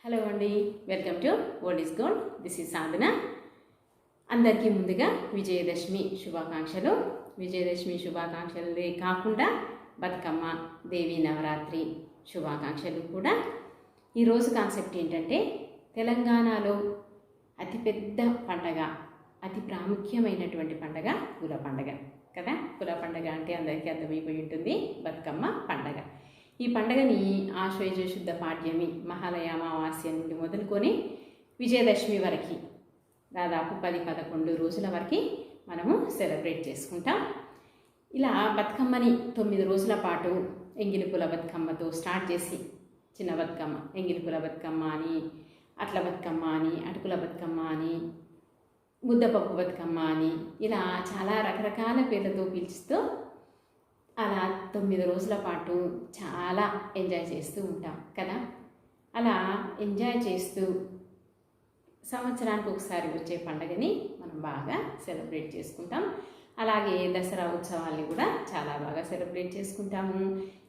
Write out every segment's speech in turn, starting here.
Hello అండి, welcome to what is gold. This is Sadhana. అందరికీ ముందుగా విజయదశమి శుభాకాంక్షలు. విజయదశమి శుభాకాంక్షలే కాకుండా బతుకమ్మ దేవి నవరాత్రి శుభాకాంక్షలు కూడా. ఈరోజు కాన్సెప్ట్ ఏంటంటే, తెలంగాణలో అతిపెద్ద పండగ, అతి ప్రాముఖ్యమైనటువంటి పండగ కుల పండగ కదా. కుల పండగ అంటే అందరికీ అర్థమైపోయి ఉంటుంది, బతుకమ్మ పండగ. ఈ పండుగని ఆశ్వయుజ శుద్ధ పాడ్యమి మహాలయ అమావాస్య నుండి మొదలుకొని విజయదశమి వరకు దాదాపు 10-11 రోజుల వరకు మనము సెలబ్రేట్ చేసుకుంటాం. ఇలా బతుకమ్మని 9 రోజుల పాటు ఎంగిలిపుల బతుకమ్మతో స్టార్ట్ చేసి, చిన్న బతుకమ్మ, ఎంగిలిపుల బతుకమ్మ అని, అట్ల బతుకమ్మ అని, అటుకుల బతుకమ్మ అని, ముద్దపప్పు బతుకమ్మ అని, ఇలా చాలా రకరకాల పేర్లతో పిలుస్తూ అలా 9 రోజుల పాటు చాలా ఎంజాయ్ చేస్తూ ఉంటాం కదా. అలా ఎంజాయ్ చేస్తూ సంవత్సరానికి ఒకసారి వచ్చే పండుగని మనం బాగా సెలబ్రేట్ చేసుకుంటాం. అలాగే దసరా ఉత్సవాల్ని కూడా చాలా బాగా సెలబ్రేట్ చేసుకుంటాము.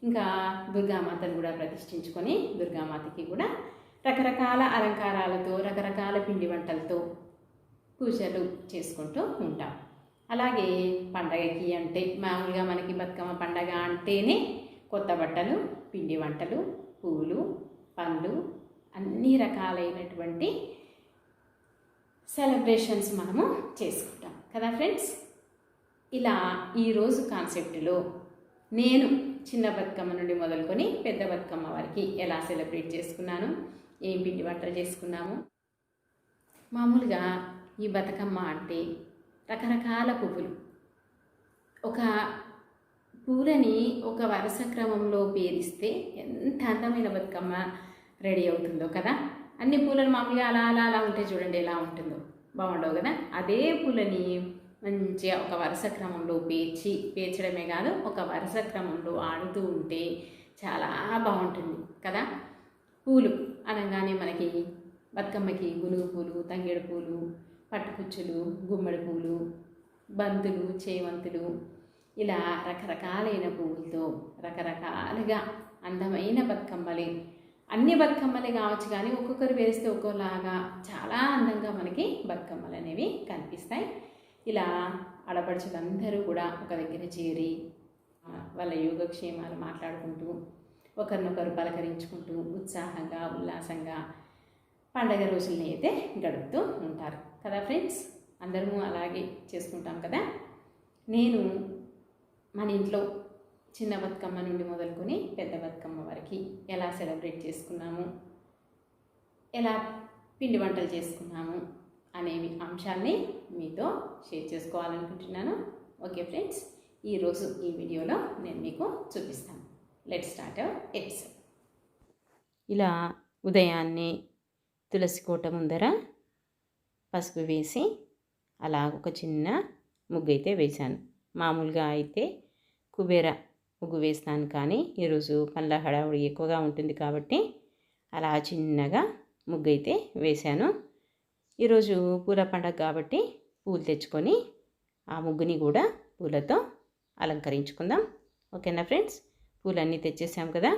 ఇంకా దుర్గామాతను కూడా ప్రతిష్ఠించుకొని దుర్గామాతకి కూడా రకరకాల అలంకారాలతో, రకరకాల పిండి వంటలతో పూజలు చేసుకుంటూ ఉంటాం. అలాగే పండగకి అంటే మామూలుగా మనకి బతుకమ్మ పండగ అంటేనే కొత్త బట్టలు, పిండి వంటలు, పువ్వులు, పండ్లు, అన్ని రకాలైనటువంటి సెలబ్రేషన్స్ మనము చేసుకుంటాం కదా ఫ్రెండ్స్. ఇలా ఈరోజు కాన్సెప్ట్లో నేను చిన్న బతుకమ్మ నుండి మొదలుకొని పెద్ద బతుకమ్మ వరకు ఎలా సెలబ్రేట్ చేసుకున్నాను, ఏం పిండి వంటలు చేసుకున్నాము. మామూలుగా ఈ బతుకమ్మ అంటే రకరకాల పువ్వులు, ఒక పూలని ఒక వరుస క్రమంలో పేరిస్తే ఎంత అందమైన బతుకమ్మ రెడీ అవుతుందో కదా. అన్ని పూలను మామూలుగా అలా అలా అలా ఉంటే చూడండి ఎలా ఉంటుందో, బాగుండవు కదా. అదే పూలని మంచిగా ఒక వరుస క్రమంలో పేర్చడమే కాదు, ఒక వరుస క్రమంలో ఆడుతూ ఉంటే చాలా బాగుంటుంది కదా. పూలు అనగానే మనకి బతుకమ్మకి గునుగు పూలు, తంగేడు పూలు, పట్టుకుచ్చులు, గుమ్మడి పూలు, బంతులు, చేమంతులు, ఇలా రకరకాలైన పువ్వులతో రకరకాలుగా అందమైన బతుకమ్మలే. అన్ని బతుకమ్మలే కావచ్చు, కానీ ఒక్కొక్కరు వేస్తే ఒక్కోలాగా చాలా అందంగా మనకి బతుకమ్మలు అనేవి కనిపిస్తాయి. ఇలా ఆడపడుచులందరూ కూడా ఒక దగ్గర చేరి వాళ్ళ యోగక్షేమాలు మాట్లాడుకుంటూ, ఒకరినొకరు పలకరించుకుంటూ ఉత్సాహంగా, ఉల్లాసంగా పండగ రోజుల్ని అయితే గడుపుతూ ఉంటారు కదా ఫ్రెండ్స్. అందరము అలాగే చేసుకుంటాం కదా. నేను మన ఇంట్లో చిన్న బతుకమ్మ నుండి మొదలుకొని పెద్ద బతుకమ్మ వరకు ఎలా సెలబ్రేట్ చేసుకున్నాము, ఎలా పిండి వంటలు చేసుకున్నాము అనేవి అంశాల్ని మీతో షేర్ చేసుకోవాలనుకుంటున్నాను. ఓకే ఫ్రెండ్స్, ఈరోజు ఈ వీడియోలో నేను మీకు చూపిస్తాను. Let's start our episode. ఇలా ఉదయాన్నే తులసి కోట ముందర పసుపు వేసి అలా ఒక చిన్న ముగ్గు అయితే వేశాను. మామూలుగా అయితే కుబేర ముగ్గు వేస్తాను, కానీ ఈరోజు పనుల హడావుడి ఎక్కువగా ఉంటుంది కాబట్టి అలా చిన్నగా ముగ్గు అయితే వేశాను. ఈరోజు పూల పండగ కాబట్టి పూలు తెచ్చుకొని ఆ ముగ్గుని కూడా పూలతో అలంకరించుకుందాం. ఓకేనా ఫ్రెండ్స్. పూలన్నీ తెచ్చేసాం కదా.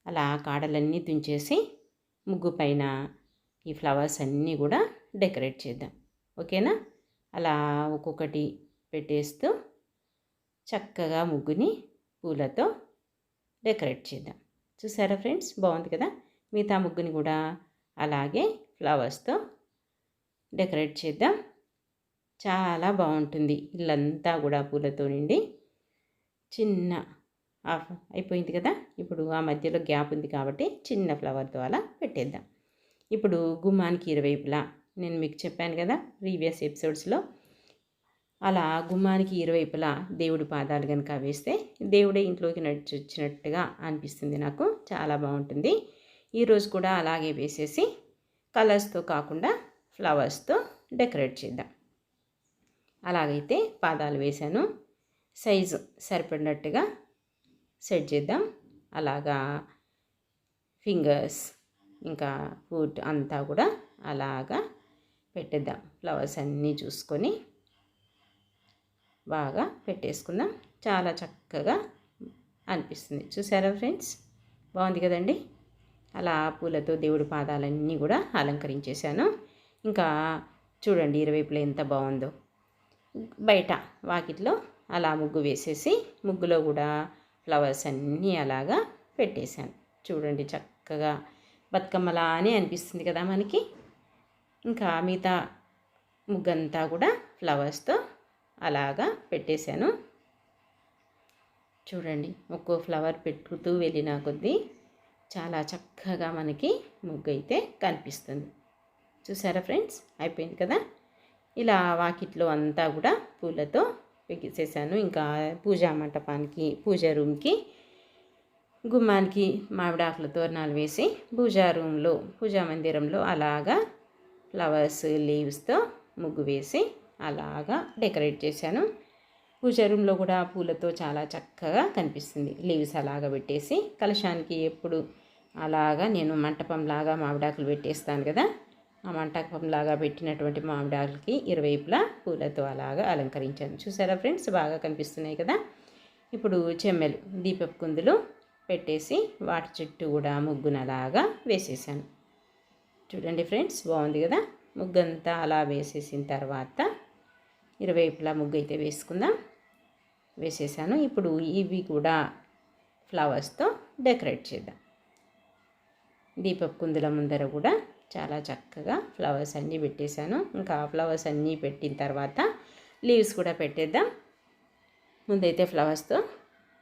అలా కాడలన్నీ తుంచేసి ముగ్గు పైన ఈ ఫ్లవర్స్ అన్నీ కూడా డెకరేట్ చేద్దాం. ఓకేనా. అలా ఒక్కొక్కటి పెట్టేస్తూ చక్కగా ముగ్గుని పూలతో డెకరేట్ చేద్దాం. చూసారా ఫ్రెండ్స్, బాగుంది కదా. మిగతా ముగ్గుని కూడా అలాగే ఫ్లవర్స్తో డెకరేట్ చేద్దాం. చాలా బాగుంటుంది. ఇల్లంతా కూడా పూలతో నిండి చిన్న ఆఫ్ అయిపోయింది కదా. ఇప్పుడు ఆ మధ్యలో గ్యాప్ ఉంది కాబట్టి చిన్న ఫ్లవర్తో అలా పెట్టేద్దాం. ఇప్పుడు గుమ్మానికి ఇరువైపులా నేను మీకు చెప్పాను కదా ప్రీవియస్ ఎపిసోడ్స్లో, అలా గుమ్మానికి ఇరువైపులా దేవుడి పాదాలు కనుక వేస్తే దేవుడే ఇంట్లోకి నడిచి వచ్చినట్టుగా అనిపిస్తుంది. నాకు చాలా బాగుంటుంది. ఈరోజు కూడా అలాగే వేసేసి కలర్స్తో కాకుండా ఫ్లవర్స్తో డెకరేట్ చేద్దాం. అలాగైతే పాదాలు వేశాను, సైజు సరిపడినట్టుగా సెట్ చేద్దాం. అలాగా ఫింగర్స్ ఇంకా ఫుట్ అంతా కూడా అలాగా పెట్టేద్దాం. ఫ్లవర్స్ అన్నీ చూసుకొని బాగా పెట్టేసుకుందాం. చాలా చక్కగా అనిపిస్తుంది. చూసారా ఫ్రెండ్స్, బాగుంది కదండి. అలా పూలతో దేవుడి పాదాలన్నీ కూడా అలంకరించేశాను. ఇంకా చూడండి ఇరువైపులా ఎంత బాగుందో. బయట వాకిట్లో అలా ముగ్గు వేసేసి ముగ్గులో కూడా ఫ్లవర్స్ అన్నీ అలాగా పెట్టేశాను. చూడండి చక్కగా బతుకమ్మలా అని అనిపిస్తుంది కదా మనకి. ఇంకా మిగతా ముగ్గంతా కూడా ఫ్లవర్స్తో అలాగా పెట్టేశాను. చూడండి ఒక్కో ఫ్లవర్ పెట్టుతూ వెళ్ళిన కొద్దీ చాలా చక్కగా మనకి ముగ్గు అయితే కనిపిస్తుంది. చూసారా ఫ్రెండ్స్, అయిపోయింది కదా. ఇలా వాకిట్లో అంతా కూడా పూలతో వెక్కిసేసాను. ఇంకా పూజా మంటపానికి, పూజ రూమ్కి, గుమ్మానికి మామిడాకుల తోరణాలు వేసి పూజా మందిరంలో అలాగా ఫ్లవర్స్ లీవ్స్తో ముగ్గు వేసి అలాగా డెకరేట్ చేశాను. పూజ రూమ్లో కూడా పూలతో చాలా చక్కగా కనిపిస్తుంది. లీవ్స్ అలాగా పెట్టేసి కలశానికి ఎప్పుడు అలాగా నేను మంటపంలాగా మామిడాకులు పెట్టేస్తాను కదా. ఆ మంటపంలాగా పెట్టినటువంటి మామిడాకులకి ఇరువైపులా పూలతో అలాగా అలంకరించాను. చూసారా ఫ్రెండ్స్, బాగా కనిపిస్తున్నాయి కదా. ఇప్పుడు చెమ్మెలు, దీపపు కుందులు పెట్టేసి వాటి చుట్టూ కూడా ముగ్గును అలాగా వేసేసాను. చూడండి ఫ్రెండ్స్, బాగుంది కదా. ముగ్గంతా అలా వేసేసిన తర్వాత ఇరువైపులా ముగ్గు అయితే వేసేసాను. ఇప్పుడు ఇవి కూడా ఫ్లవర్స్తో డెకరేట్ చేద్దాం. దీపపు కుందుల ముందర కూడా చాలా చక్కగా ఫ్లవర్స్ అన్నీ పెట్టేశాను. ఇంకా ఫ్లవర్స్ అన్నీ పెట్టిన తర్వాత లీవ్స్ కూడా పెట్టేద్దాం. ముందైతే ఫ్లవర్స్తో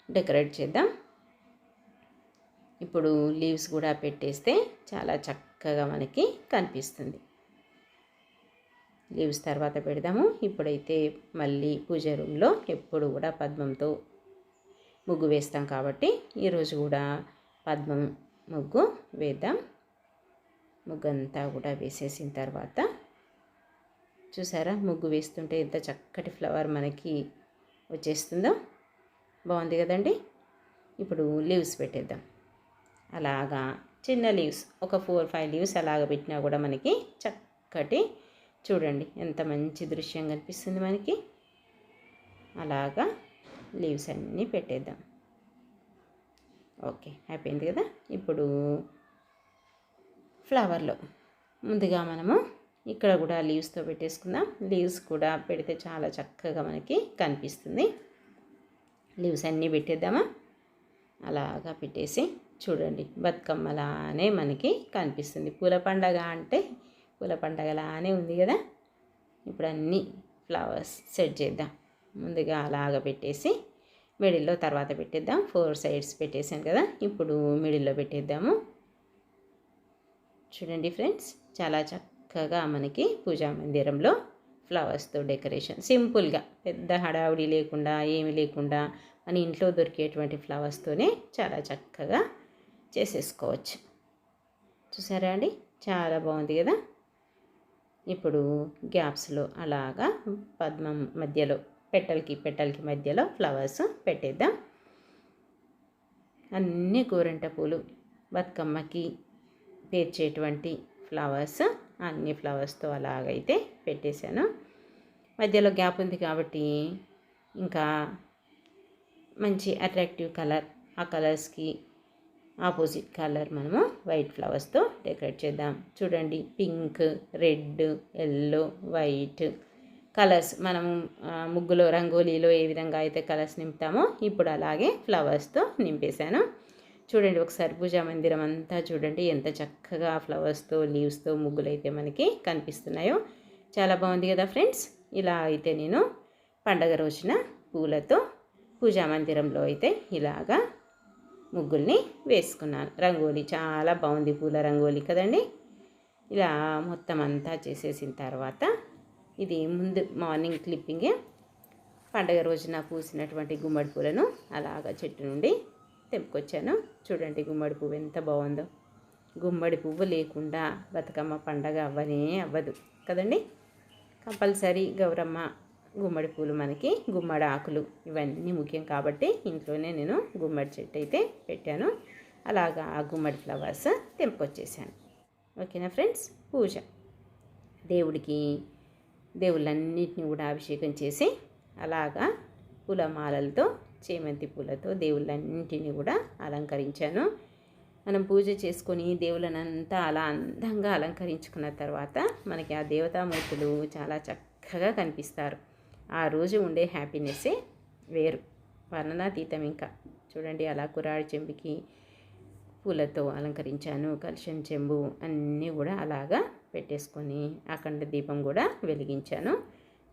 డెకరేట్ చేద్దాం. ఇప్పుడు లీవ్స్ కూడా పెట్టేస్తే చాలా చక్కగా మనకి కనిపిస్తుంది. లీవ్స్ తర్వాత పెడదాము. ఇప్పుడైతే మళ్ళీ పూజ రూమ్లో ఎప్పుడు కూడా పద్మంతో ముగ్గు వేస్తాం కాబట్టి ఈరోజు కూడా పద్మం ముగ్గు వేద్దాం. ముగ్గంతా కూడా వేసేసిన తర్వాత చూసారా, ముగ్గు వేస్తుంటే ఎంత చక్కటి ఫ్లవర్ మనకి వచ్చేస్తుందో. బాగుంది కదండి. ఇప్పుడు లీవ్స్ పెట్టేద్దాం. అలాగా చిన్న లీవ్స్ ఒక 4-5 లీవ్స్ అలాగ పెట్టినా కూడా మనకి చక్కటి, చూడండి ఎంత మంచి దృశ్యం కనిపిస్తుంది మనకి. అలాగా లీవ్స్ అన్నీ పెట్టేద్దాం. ఓకే, అయిపోయింది కదా. ఇప్పుడు ఫ్లవర్లో ముందుగా మనము ఇక్కడ కూడా లీవ్స్తో పెట్టేసుకుందాం. లీవ్స్ కూడా పెడితే చాలా చక్కగా మనకి కనిపిస్తుంది. లీవ్స్ అన్నీ పెట్టేద్దామా. అలాగా పెట్టేసి చూడండి బతుకమ్మలానే మనకి కనిపిస్తుంది. పూల పండగ అంటే పూల పండగలానే ఉంది కదా. ఇప్పుడు అన్నీ ఫ్లవర్స్ సెట్ చేద్దాం. ముందుగా అలాగ పెట్టేసి మిడిల్లో తర్వాత పెట్టేద్దాం. 4 సైడ్స్ పెట్టేసాను కదా, ఇప్పుడు మిడిల్లో పెట్టేద్దాము. చూడండి ఫ్రెండ్స్, చాలా చక్కగా మనకి పూజా మందిరంలో ఫ్లవర్స్తో డెకరేషన్ సింపుల్గా, పెద్ద హడావుడి లేకుండా, ఏమి లేకుండా మన ఇంట్లో దొరికేటువంటి ఫ్లవర్స్తోనే చాలా చక్కగా చేసేసుకోవచ్చు. చూసారా అండి, చాలా బాగుంది కదా. ఇప్పుడు గ్యాప్స్లో అలాగా పద్మం మధ్యలో పెట్టలకి మధ్యలో ఫ్లవర్స్ పెట్టేద్దాం. అన్ని గోరంట పూలు, బతుకమ్మకి పేర్చేటువంటి ఫ్లవర్స్, అన్ని ఫ్లవర్స్తో అలాగైతే పెట్టేశాను. మధ్యలో గ్యాప్ ఉంది కాబట్టి ఇంకా మంచి అట్రాక్టివ్ కలర్, ఆ కలర్స్కి ఆపోజిట్ కలర్ మనము వైట్ ఫ్లవర్స్తో డెకరేట్ చేద్దాం. చూడండి pink, red, yellow, white colours మనం ముగ్గులో రంగోలీలో ఏ విధంగా అయితే కలర్స్ నింపుతామో ఇప్పుడు అలాగే ఫ్లవర్స్తో నింపేశాను. చూడండి ఒకసారి పూజా మందిరం అంతా చూడండి ఎంత చక్కగా ఫ్లవర్స్తో, లీవ్స్తో ముగ్గులు అయితే మనకి కనిపిస్తున్నాయో. చాలా బాగుంది కదా ఫ్రెండ్స్. ఇలా అయితే నేను పండగ రోజున పూలతో పూజా మందిరంలో అయితే ఇలాగా ముగ్గుల్ని వేసుకున్నాను. రంగోలీ చాలా బాగుంది, పూల రంగోలీ కదండి. ఇలా మొత్తం అంతా చేసేసిన తర్వాత ఇది ముందు మార్నింగ్ క్లిప్పింగే, పండగ రోజున పూసినటువంటి గుమ్మడి పూలను అలాగా చెట్టు నుండి తెంపుకొచ్చాను. చూడండి గుమ్మడి పువ్వు ఎంత బాగుందో. గుమ్మడి పువ్వు లేకుండా బతుకమ్మ పండగ అవ్వదు కదండి. కంపల్సరీ గౌరమ్మ గుమ్మడి పూలు, మనకి గుమ్మడి ఆకులు ఇవన్నీ ముఖ్యం కాబట్టి ఇంట్లోనే నేను గుమ్మడి చెట్టు అయితే పెట్టాను. అలాగా ఆ గుమ్మడి ఫ్లవర్స్ తెంపుకొచ్చేసాను. ఓకేనా ఫ్రెండ్స్. పూజ దేవుళ్ళన్నింటినీ కూడా అభిషేకం చేసి అలాగా పూలమాలలతో, చేమంతి పూలతో దేవుళ్ళన్నింటినీ కూడా అలంకరించాను. మనం పూజ చేసుకొని దేవులనంతా అలా అందంగా అలంకరించుకున్న తర్వాత మనకి ఆ దేవతామూర్తులు చాలా చక్కగా కనిపిస్తారు. ఆ రోజు ఉండే హ్యాపీనెస్సే వేరు, వర్ణనాతీతం. ఇంకా చూడండి, అలా కురాడి చెంబుకి పూలతో అలంకరించాను. కలశం చెంబు అన్నీ కూడా అలాగా పెట్టేసుకొని అఖండ దీపం కూడా వెలిగించాను.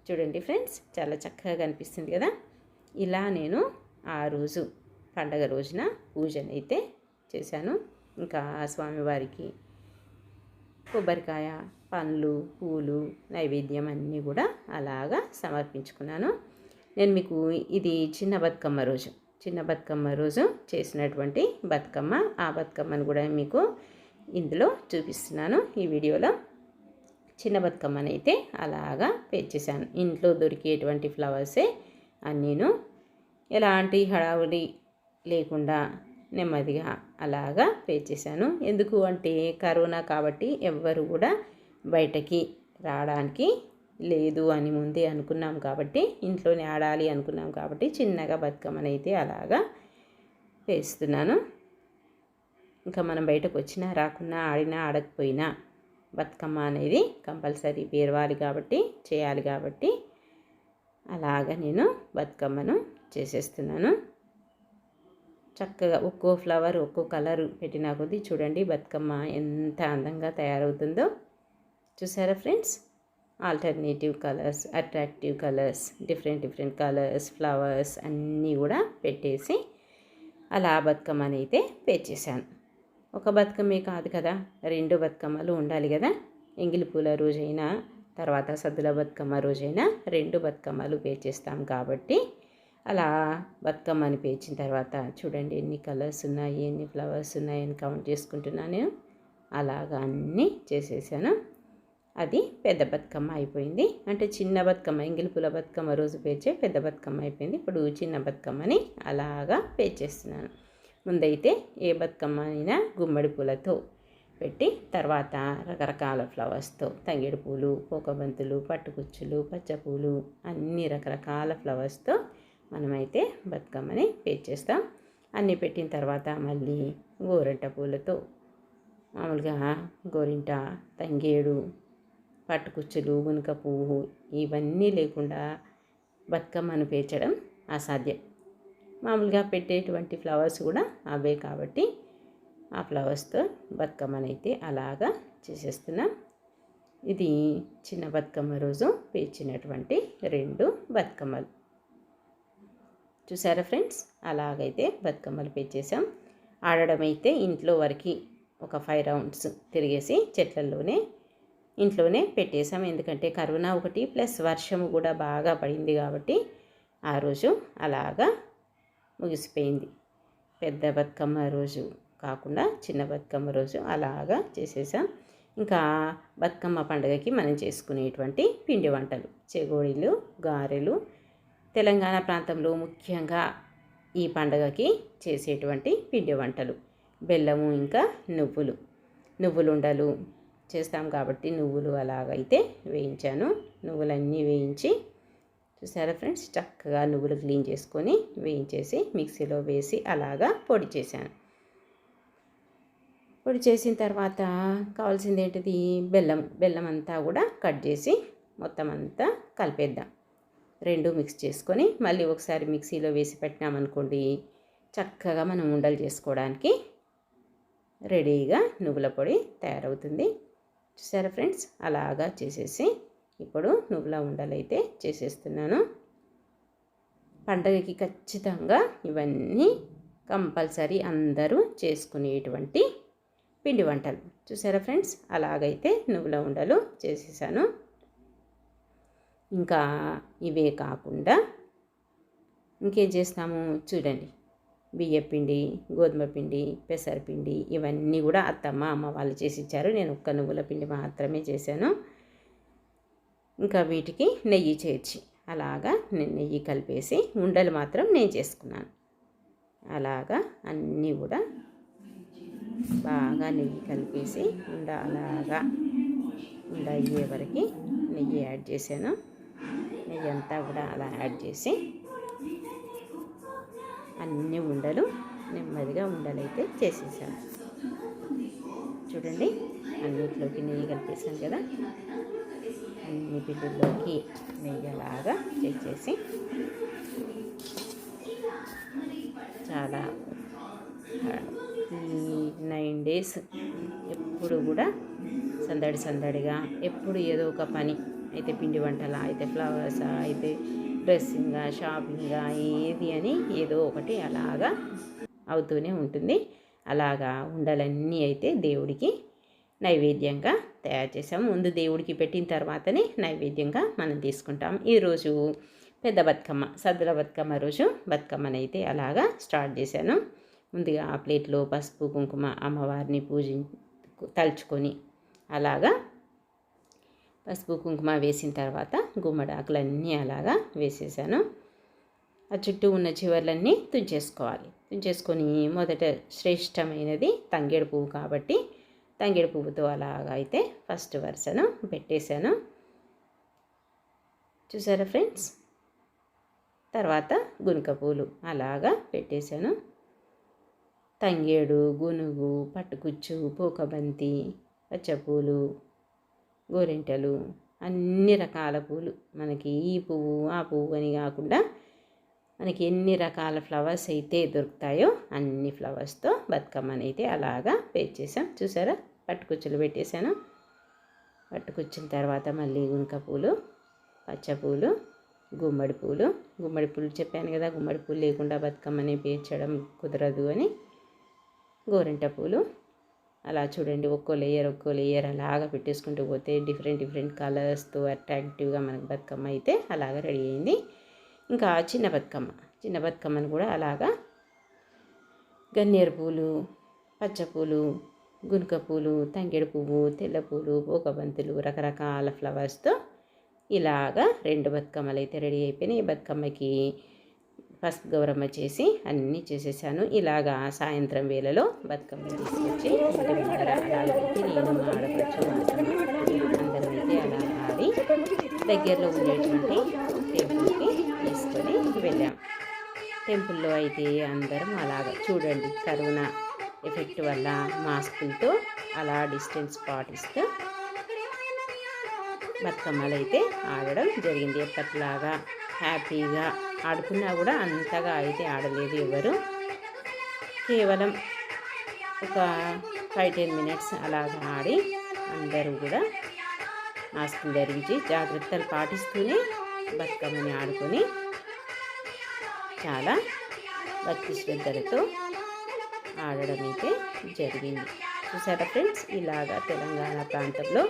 చూడండి ఫ్రెండ్స్, చాలా చక్కగా కనిపిస్తుంది కదా. ఇలా నేను ఆ రోజు పండగ రోజున పూజనైతే చేశాను. ఇంకా స్వామివారికి కొబ్బరికాయ, పండ్లు, పూలు, నైవేద్యం అన్నీ కూడా అలాగా సమర్పించుకున్నాను. నేను మీకు ఇది చిన్న బతుకమ్మ రోజు చేసినటువంటి బతుకమ్మ. ఆ బతుకమ్మను కూడా మీకు ఇందులో చూపిస్తున్నాను ఈ వీడియోలో. చిన్న బతుకమ్మనైతే అలాగా పేర్చేశాను. ఇంట్లో దొరికేటువంటి ఫ్లవర్సే అన్నీను, ఎలాంటి హడావుడి లేకుండా నెమ్మదిగా అలాగా పేర్చేశాను. ఎందుకు అంటే కరోనా కాబట్టి ఎవ్వరు కూడా బయటకి రావడానికి లేదు అని ముందే అనుకున్నాం కాబట్టి, ఇంట్లోనే ఆడాలి అనుకున్నాం కాబట్టి చిన్నగా బతుకమ్మనైతే అలాగా వేస్తున్నాను. ఇంకా మనం బయటకు వచ్చినా రాకున్నా, ఆడినా ఆడకపోయినా బతుకమ్మ అనేది కంపల్సరీ పేరవాలి కాబట్టి, చేయాలి కాబట్టి అలాగా నేను బతుకమ్మను చేసేస్తున్నాను. చక్కగా ఒక్కో ఫ్లవర్ ఒక్కో కలర్ పెట్టినా కొద్దీ చూడండి బతుకమ్మ ఎంత అందంగా తయారవుతుందో. చూసారా friends, alternative colours, attractive colours, different colours, flowers అన్నీ కూడా పెట్టేసి అలా బతుకమ్మని అయితే పేర్చేశాను. ఒక బతుకమ్మే కాదు కదా, 2 బతుకమ్మలు ఉండాలి కదా. ఎంగిలి పూల రోజైనా తర్వాత సద్దుల బతుకమ్మ రోజైనా 2 బతుకమ్మలు పేర్చేస్తాం కాబట్టి అలా బతుకమ్మని పేర్చిన తర్వాత చూడండి ఎన్ని కలర్స్ ఉన్నాయి, ఎన్ని ఫ్లవర్స్ ఉన్నాయని కౌంట్ చేసుకుంటున్నాను నేను. అలాగా అన్నీ చేసేసాను. అది పెద్ద బతుకమ్మ అయిపోయింది. అంటే చిన్న బతుకమ్మ, ఎంగిలి పూల బతుకమ్మ రోజు పేర్చే పెద్ద బతుకమ్మ అయిపోయింది. ఇప్పుడు చిన్న బతుకమ్మని అలాగా పేర్చేస్తున్నాను. ముందైతే ఏ బతుకమ్మ అయినా గుమ్మడి పూలతో పెట్టి, తర్వాత రకరకాల ఫ్లవర్స్తో, తంగేడు పూలు, పోకబంతులు, పట్టుకుచ్చులు, పచ్చపూలు, అన్ని రకరకాల ఫ్లవర్స్తో మనమైతే బతుకమ్మని పేర్చేస్తాం. అన్నీ పెట్టిన తర్వాత మళ్ళీ గోరింట పూలతో, మామూలుగా గోరింట, తంగేడు, పట్టుకుచ్చులు, గునుక పువ్వు ఇవన్నీ లేకుండా బతుకమ్మను పేర్చడం అసాధ్యం. మామూలుగా పెట్టేటువంటి ఫ్లవర్స్ కూడా అవే కాబట్టి ఆ ఫ్లవర్స్తో బతుకమ్మనైతే అలాగా చేసేస్తున్నాం. ఇది చిన్న బతుకమ్మ రోజు పేర్చినటువంటి 2 బతుకమ్మలు. చూసారా ఫ్రెండ్స్, అలాగైతే బతుకమ్మలు పేర్చేసాం. ఆడడం అయితే ఇంట్లో వరకు ఒక 5 రౌండ్స్ తిరిగేసి ఇంట్లోనే పెట్టేశాం. ఎందుకంటే కరోనా ఒకటి ప్లస్ వర్షము కూడా బాగా పడింది కాబట్టి ఆ రోజు అలాగా ముగిసిపోయింది. పెద్ద బతుకమ్మ రోజు కాకుండా చిన్న బతుకమ్మ రోజు అలాగా చేసేసాం. ఇంకా బతుకమ్మ పండుగకి మనం చేసుకునేటువంటి పిండి వంటలు, చెగోడీలు, గారెలు, తెలంగాణ ప్రాంతంలో ముఖ్యంగా ఈ పండుగకి చేసేటువంటి పిండి వంటలు బెల్లము, ఇంకా నువ్వులుండలు చేస్తాం కాబట్టి నువ్వులు అలాగైతే వేయించాను. నువ్వులన్నీ వేయించి, చూసారా ఫ్రెండ్స్, చక్కగా నువ్వులు క్లీన్ చేసుకొని వేయించేసి మిక్సీలో వేసి అలాగా పొడి చేశాను. పొడి చేసిన తర్వాత కావాల్సింది ఏంటిది, బెల్లం అంతా కూడా కట్ చేసి మొత్తం అంతా కలిపేద్దాం. 2 మిక్స్ చేసుకొని మళ్ళీ ఒకసారి మిక్సీలో వేసి పెట్టినామనుకోండి, చక్కగా మనం ఉండలు చేసుకోవడానికి రెడీగా నువ్వుల పొడి తయారవుతుంది. చూసారా ఫ్రెండ్స్, అలాగా చేసేసి ఇప్పుడు నువ్వుల ఉండలైతే చేసేస్తున్నాను. పండగకి ఖచ్చితంగా ఇవన్నీ కంపల్సరీ అందరూ చేసుకునేటువంటి పిండి వంటలు. చూసారా ఫ్రెండ్స్, అలాగైతే నువ్వుల ఉండలు చేసేసాను. ఇంకా ఇవే కాకుండా ఇంకేం చేస్తాము చూడండి, బియ్యపిండి, గోధుమ పిండి, పెసరపిండి ఇవన్నీ కూడా అమ్మ వాళ్ళు చేసి ఇచ్చారు. నేను ఒక్క నువ్వుల పిండి మాత్రమే చేశాను. ఇంకా వీటికి నెయ్యి చేర్చి అలాగా నేను నెయ్యి కలిపేసి ఉండలు మాత్రం నేను చేసుకున్నాను. అలాగా అన్నీ కూడా బాగా నెయ్యి కలిపేసి అలాగా అయ్యే వరకు నెయ్యి యాడ్ చేశాను. నెయ్యి అంతా కూడా అలా యాడ్ చేసి అన్ని ఉండలు నెమ్మదిగా ఉండలైతే చేసేసాను. చూడండి, అన్నిట్లోకి నెయ్యి కలిపేసాను కదా, అన్ని పిండిల్లోకి నెయ్యి అలాగా చేసి చాలా ఈ 9 days ఎప్పుడు కూడా సందడిగా, ఎప్పుడు ఏదో ఒక పని అయితే, పిండి వంటలా అయితే, ఫ్లవర్సా అయితే, డ్రెస్సింగా, షాపింగా, ఏది అని ఏదో ఒకటి అలాగా అవుతూనే ఉంటుంది. అలాగా ఉండలన్నీ అయితే దేవుడికి నైవేద్యంగా తయారు చేసాము. ముందు దేవుడికి పెట్టిన తర్వాతనే నైవేద్యంగా మనం తీసుకుంటాం. ఈరోజు పెద్ద బతుకమ్మ, సద్దుల బతుకమ్మ రోజు బతుకమ్మనైతే అలాగా స్టార్ట్ చేశాను. ముందుగా ఆ ప్లేట్లో పసుపు కుంకుమ అమ్మవారిని తలుచుకొని అలాగా పసుపు కుంకుమ వేసిన తర్వాత గుమ్మడాకులన్నీ అలాగా వేసేసాను. ఆ చుట్టూ ఉన్న చివర్లన్నీ తుంచేసుకొని మొదట శ్రేష్టమైనది తంగేడు పువ్వు కాబట్టి తంగేడు పువ్వుతో అలాగా అయితే ఫస్ట్ వరుసను పెట్టేశాను. చూసారా ఫ్రెండ్స్? తర్వాత గునుక పూలు అలాగా పెట్టేశాను. తంగేడు, గునుగు, పట్టుకుచ్చు, పోకబంతి, పచ్చపూలు, గోరింటలు, అన్ని రకాల పూలు, మనకి ఈ పువ్వు ఆ పువ్వు అని కాకుండా మనకి ఎన్ని రకాల ఫ్లవర్స్ అయితే దొరుకుతాయో అన్ని ఫ్లవర్స్తో బతుకమ్మని అయితే అలాగా పేర్చేసాం. చూసారా? పట్టుకుచ్చులు పెట్టేశాను. పట్టుకుచ్చిన తర్వాత మళ్ళీ గునుక పూలు, పచ్చపూలు, గుమ్మడి పూలు చెప్పాను కదా, గుమ్మడి పూలు లేకుండా బతుకమ్మని పేర్చడం కుదరదు అని. గోరింట పూలు అలా చూడండి, ఒక్కో లేయర్ అలాగా పెట్టేసుకుంటూ పోతే డిఫరెంట్ కలర్స్తో అట్రాక్టివ్గా మనకు బతుకమ్మ అయితే అలాగా రెడీ అయింది. ఇంకా చిన్న బతుకమ్మను కూడా అలాగా గన్నేరు పూలు, పచ్చపూలు, గునుక పూలు, తంగేడు పువ్వు, తెల్ల పూలు, పోకబంతులు, రకరకాల ఫ్లవర్స్తో ఇలాగా 2 బతుకమ్మలు అయితే రెడీ అయిపోయినాయి. ఈ బతుకమ్మకి పసుపు గౌరమ్మ చేసి అన్నీ చేసేసాను. ఇలాగా సాయంత్రం వేళలో బతుకమ్మ తీసుకొచ్చి ఇంటి ముందర అలా పెట్టి నేను మా ఆడపడుచు అందరం అయితే అలా ఆడి దగ్గరలో ఉండేటువంటి టెంపుల్కి తీసుకొని వెళ్ళాం. టెంపుల్లో అయితే అందరం అలాగా చూడండి, కరోనా ఎఫెక్ట్ వల్ల మాస్కులతో అలా డిస్టెన్స్ పాటిస్తూ బతుకమ్మలు అయితే ఆడడం జరిగింది. ఎప్పటిలాగా హ్యాపీగా ఆడుకున్నా కూడా అంతగా అయితే ఆడలేదు ఎవరు. కేవలం ఒక 5-10 minutes అలాగా ఆడి అందరూ కూడా మాస్కులు ధరించి జాగ్రత్తలు పాటిస్తూనే బతుకమ్మని ఆడుకొని చాలా భక్తి శ్రద్ధలతో ఆడడం అయితే జరిగింది. చూసారా ఫ్రెండ్స్? ఇలాగా తెలంగాణ ప్రాంతంలో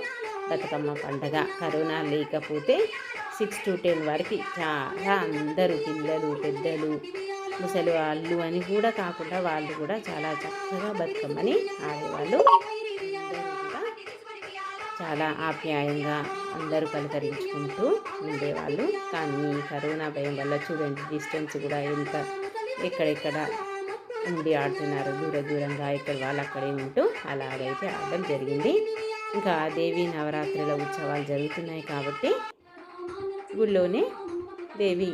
బతుకమ్మ పండగ కరోనా లేకపోతే 6 to 10 వరకు చాలా అందరూ పిల్లలు, పెద్దలు, ముసలి వాళ్ళు అని కూడా కాకుండా వాళ్ళు కూడా చాలా చక్కగా బతుకమ్మని ఆడేవాళ్ళు. అందరూ కూడా చాలా ఆప్యాయంగా అందరూ పలకరించుకుంటూ ఉండేవాళ్ళు. కానీ కరోనా భయం వల్ల చూడండి, డిస్టెన్స్ కూడా ఎంత ఎక్కడెక్కడ ఉండి ఆడుతున్నారు, దూరంగా ఇక్కడ వాళ్ళు అక్కడే ఉంటూ అలాగైతే ఆడడం జరిగింది. ఇంకా దేవి నవరాత్రుల ఉత్సవాలు జరుగుతున్నాయి కాబట్టి గుళ్ళోనే దేవి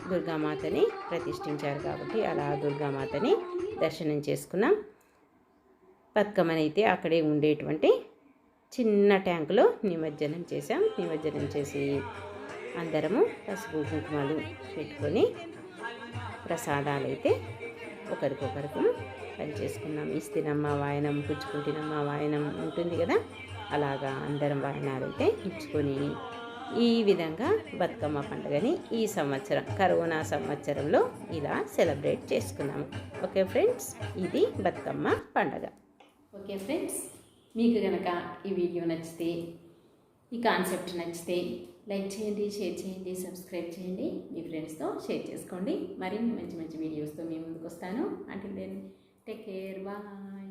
దుర్గామాతని ప్రతిష్ఠించారు కాబట్టి అలా దుర్గామాతని దర్శనం చేసుకున్నాం. బతుకమ్మనైతే అక్కడే ఉండేటువంటి చిన్న ట్యాంకులో నిమజ్జనం చేసాం. నిమజ్జనం చేసి అందరము పసుపు కుంకుమలు పెట్టుకొని ప్రసాదాలు అయితే ఒకరికొకరికి పనిచేసుకున్నాం. ఇస్తినమ్మ వాయనం, పుచ్చుకుంటినమ్మ వాయనం ఉంటుంది కదా, అలాగా అందరం వాయనాలు అయితే ఇచ్చుకొని ఈ విధంగా బతుకమ్మ పండుగని ఈ సంవత్సరం కరోనా సంవత్సరంలో ఇలా సెలబ్రేట్ చేసుకున్నాము. ఓకే ఫ్రెండ్స్, ఇది బతుకమ్మ పండుగ. ఓకే ఫ్రెండ్స్, మీకు కనుక ఈ వీడియో నచ్చితే, ఈ కాన్సెప్ట్ నచ్చితే లైక్ చేయండి, షేర్ చేయండి, సబ్స్క్రైబ్ చేయండి, మీ ఫ్రెండ్స్తో షేర్ చేసుకోండి. మరిన్ని మంచి వీడియోస్తో మీ ముందుకు వస్తాను. Until then take care, bye.